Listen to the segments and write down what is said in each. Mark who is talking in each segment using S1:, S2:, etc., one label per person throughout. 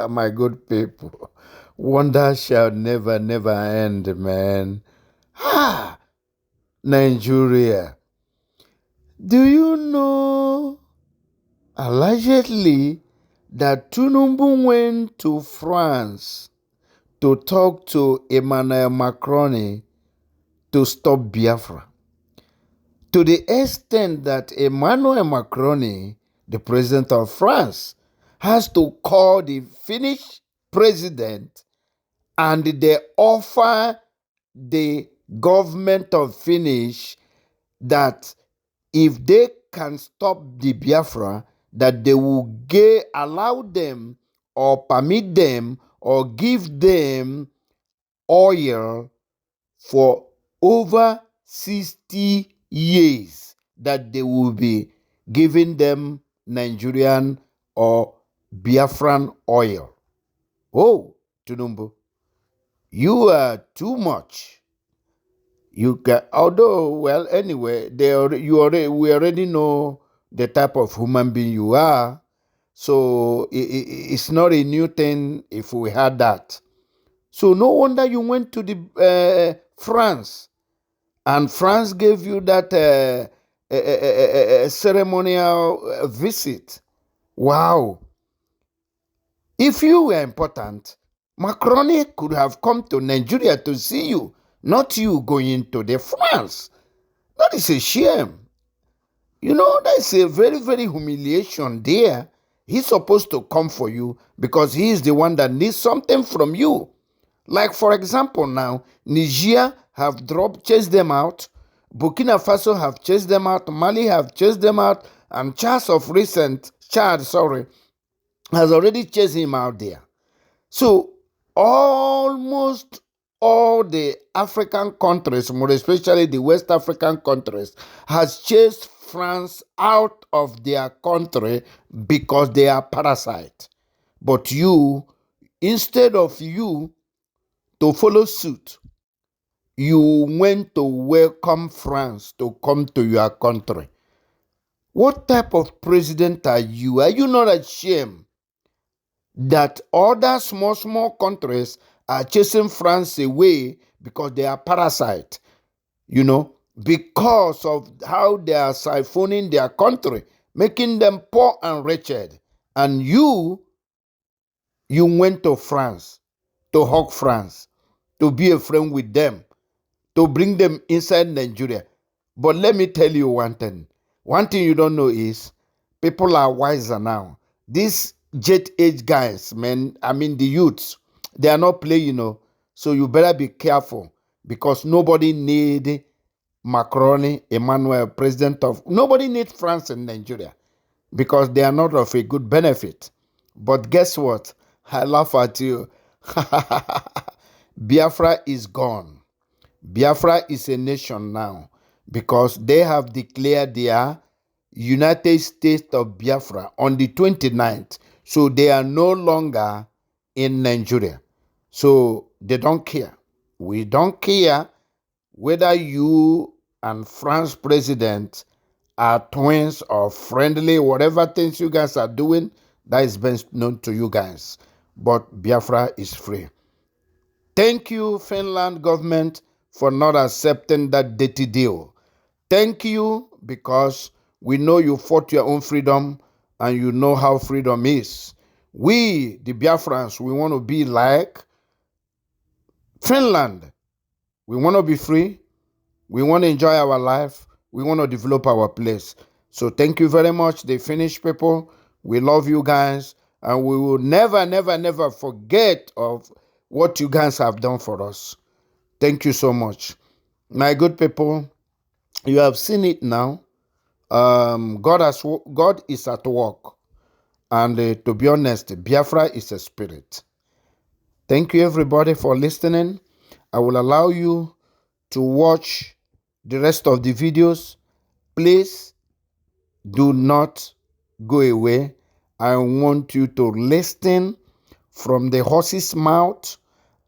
S1: My good people, wonder shall never, never end, man. Ah, Nigeria. Do you know allegedly that Tinubu went to France to talk to Emmanuel Macron to stop Biafra? To the extent that Emmanuel Macron, the president of France, has to call the Finnish president and they offer the government of Finnish that if they can stop the Biafra, that they will allow them or permit them or give them oil for over 60 years, that they will be giving them Nigerian or Biafran oil. Oh, Tinubu, you are too much. You can, although, well, anyway, we already know the type of human being you are. So it's not a new thing if we had that. So no wonder you went to the France, and France gave you that ceremonial visit. Wow. If you were important, Macron could have come to Nigeria to see you, not you going to the France. That is a shame. You know, that's a very, very humiliation there. He's supposed to come for you because he is the one that needs something from you. Like, for example, now, Niger have chased them out. Burkina Faso have chased them out. Mali have chased them out. And Chad, has already chased him out there. So almost all the African countries, more especially the West African countries, has chased France out of their country because they are parasites. But you, instead of you to follow suit, you went to welcome France to come to your country. What type of president are you? Are you not ashamed that other small, small countries are chasing France away because they are parasites, because of how they are siphoning their country, making them poor and wretched. And you went to France, to hug France, to be a friend with them, to bring them inside Nigeria. But let me tell you one thing. One thing you don't know is people are wiser now. These jet age guys, man, I mean the youths, they are not playing. So you better be careful because nobody need Macron, Emmanuel, nobody needs France and Nigeria because they are not of a good benefit. But guess what? I laugh at you. Biafra is gone. Biafra is a nation now because they have declared their United States of Biafra on the 29th. So they are no longer in Nigeria. So they don't care. We don't care whether you and France president are twins or friendly, whatever things you guys are doing, that is best known to you guys. But Biafra is free. Thank you, Finland government, for not accepting that dirty deal. Thank you because we know you fought your own freedom and you know how freedom is. We, the Biafrans, we want to be like Finland. We want to be free. We want to enjoy our life. We want to develop our place. So thank you very much, the Finnish people. We love you guys. And we will never, never, never forget of what you guys have done for us. Thank you so much. My good people, you have seen it now. God is at work. And to be honest, Biafra is a spirit. Thank you, everybody, for listening. I will allow you to watch the rest of the videos. Please do not go away. I want you to listen from the horse's mouth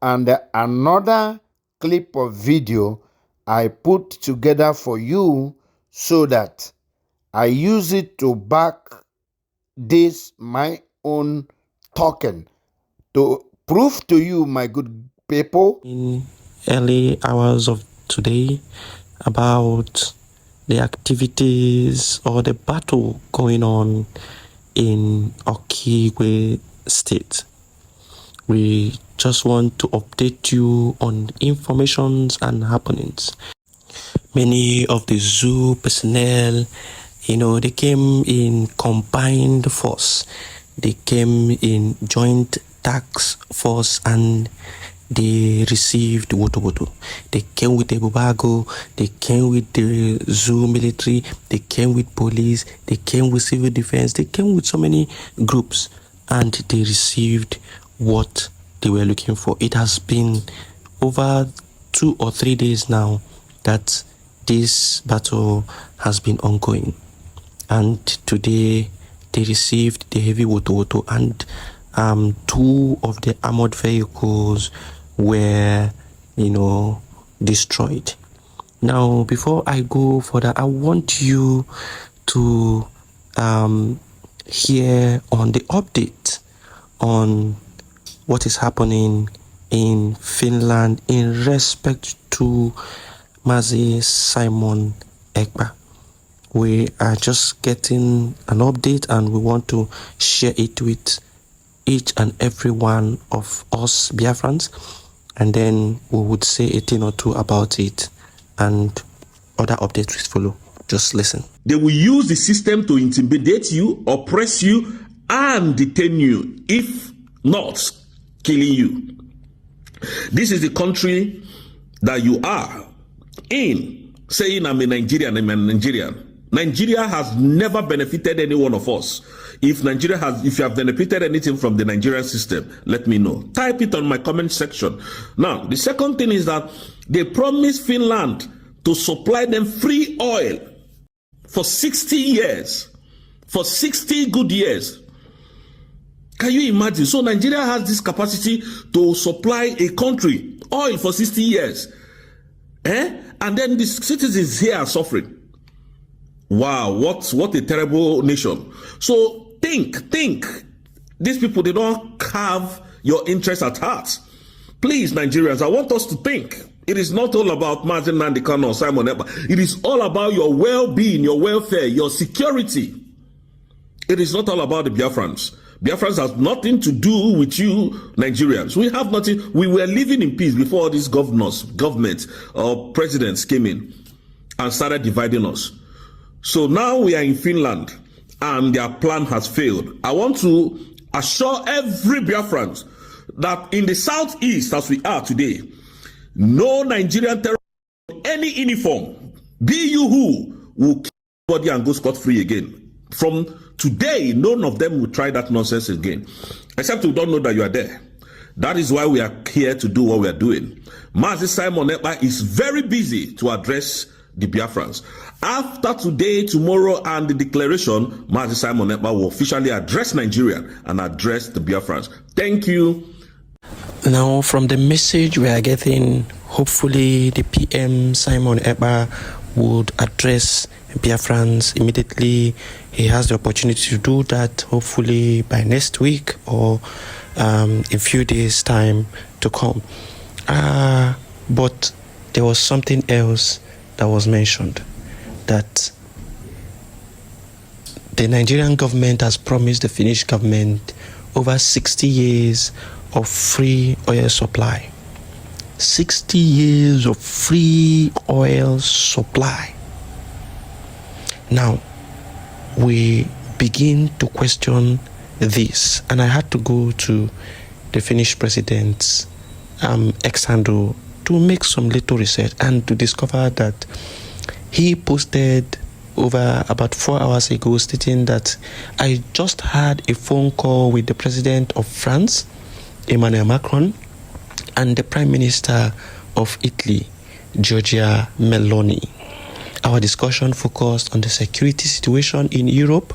S1: and another clip of video I put together for you so that I use it to back this my own talking to prove to you, my good people.
S2: In early hours of today, about the activities or the battle going on in Okigwe State. We just want to update you on informations and happenings. Many of the zoo personnel, they came in combined force. They came in joint task force and they received woto. They came with the Bubago, they came with the zoo military, they came with police, they came with civil defense, they came with so many groups and they received what they were looking for. It has been over 2 or 3 days now that this battle has been ongoing. And today they received the heavy woto and 2 of the armored vehicles were, destroyed. Now, before I go further, I want you to hear on the update on what is happening in Finland in respect to Mazi Simon Ekpa. We are just getting an update and we want to share it with each and every one of us Biafrans, and then we would say a thing or two about it and other updates will follow. Just listen.
S3: They will use the system to intimidate you, oppress you, and detain you, if not killing you. This is the country that you are in, saying I'm a Nigerian, I'm a Nigerian. Nigeria has never benefited any one of us. If you have benefited anything from the Nigerian system, let me know. Type it on my comment section. Now, the second thing is that they promised Finland to supply them free oil for 60 years. For 60 good years. Can you imagine? So Nigeria has this capacity to supply a country oil for 60 years. And then the citizens here are suffering. Wow, what a terrible nation. So think. These people, they don't have your interests at heart. Please, Nigerians, I want us to think. It is not all about Mazi Nnamdi Kanu or Simon Ekpa. It is all about your well-being, your welfare, your security. It is not all about the Biafrans. Biafrans has nothing to do with you, Nigerians. We have nothing. We were living in peace before these government or presidents came in and started dividing us. So now we are in Finland and their plan has failed. I want to assure every Biafran that in the southeast, as we are today, no Nigerian terrorist in any uniform, be you who, will kill body and go scot-free again. From today, none of them will try that nonsense again. Except we don't know that you are there. That is why we are here to do what we are doing. Mazi Simon Ekpa is very busy to address the Biafrans. After today, tomorrow, and the declaration, Mazi Simon Ekpa will officially address Nigeria and address the Biafrans. Thank you.
S2: Now, from the message we are getting, hopefully the PM Simon Ekpa would address Biafrans immediately. He has the opportunity to do that, hopefully by next week or in a few days' time to come. But there was something else that was mentioned, that the Nigerian government has promised the Finnish government over 60 years of free oil supply. 60 years of free oil supply. Now, we begin to question this, and I had to go to the Finnish president's ex-handle to make some little research and to discover that he posted over about 4 hours ago stating that I just had a phone call with the president of France, Emmanuel Macron, and the prime minister of Italy, Giorgia Meloni. Our discussion focused on the security situation in Europe,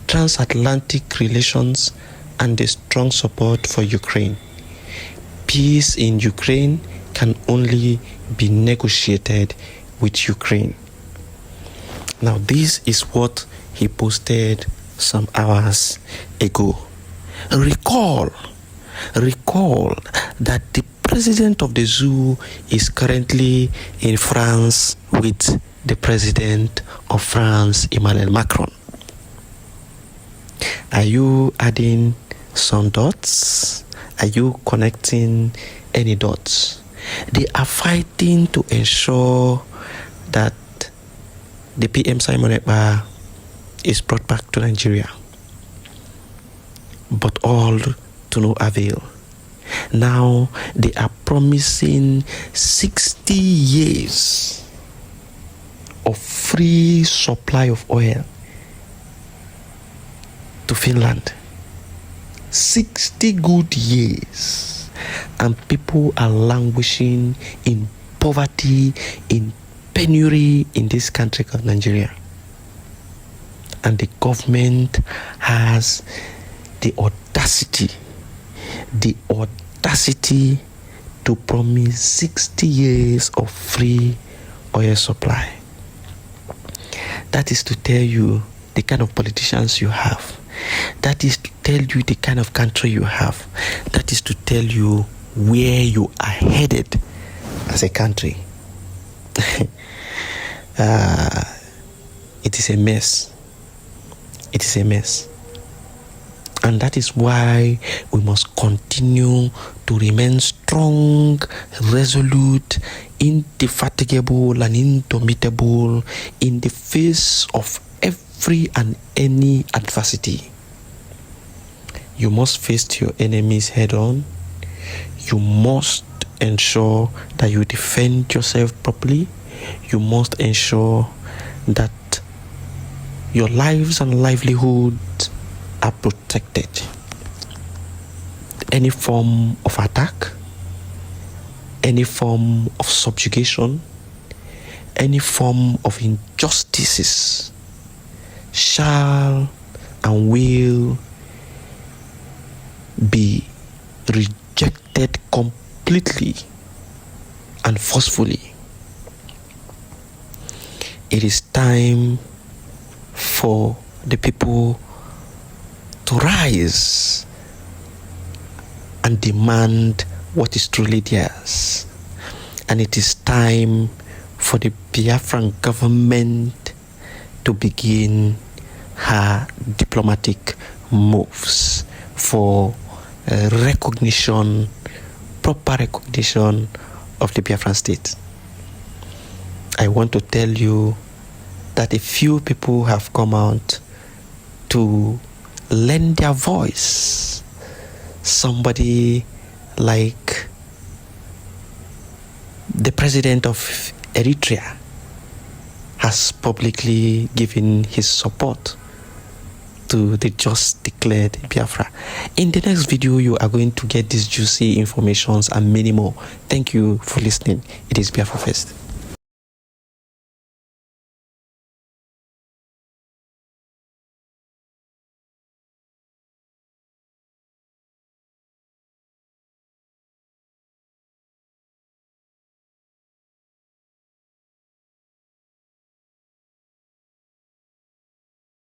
S2: transatlantic relations, and the strong support for Ukraine. Peace in Ukraine can only be negotiated with Ukraine. Now, this is what he posted some hours ago. Recall that the president of the zoo is currently in France with the president of France, Emmanuel Macron. Are you adding some dots? Are you connecting any dots? They are fighting to ensure that the PM Simon Ekpa is brought back to Nigeria, but all to no avail. Now they are promising 60 years of free supply of oil to Finland. 60 good years, and people are languishing in poverty, in penury in this country called Nigeria. And the government has the audacity to promise 60 years of free oil supply. That is to tell you the kind of politicians you have. That is to tell you the kind of country you have. That is to tell you where you are headed as a country. It is a mess. It is a mess. And that is why we must continue to remain strong, resolute, indefatigable, and indomitable in the face of every and any adversity. You must face your enemies head on. You must ensure that you defend yourself properly. You must ensure that your lives and livelihoods are protected. Any form of attack, any form of subjugation, any form of injustices shall and will be rejected completely and forcefully. It is time for the people to rise and demand what is truly theirs. And it is time for the Biafran government to begin her diplomatic moves for recognition, proper recognition of the Biafran state. I want to tell you that a few people have come out to lend their voice. Somebody like the president of Eritrea has publicly given his support to the just declared Biafra. In the next video, you are going to get these juicy informations and many more. Thank you for listening. It is Biafra First.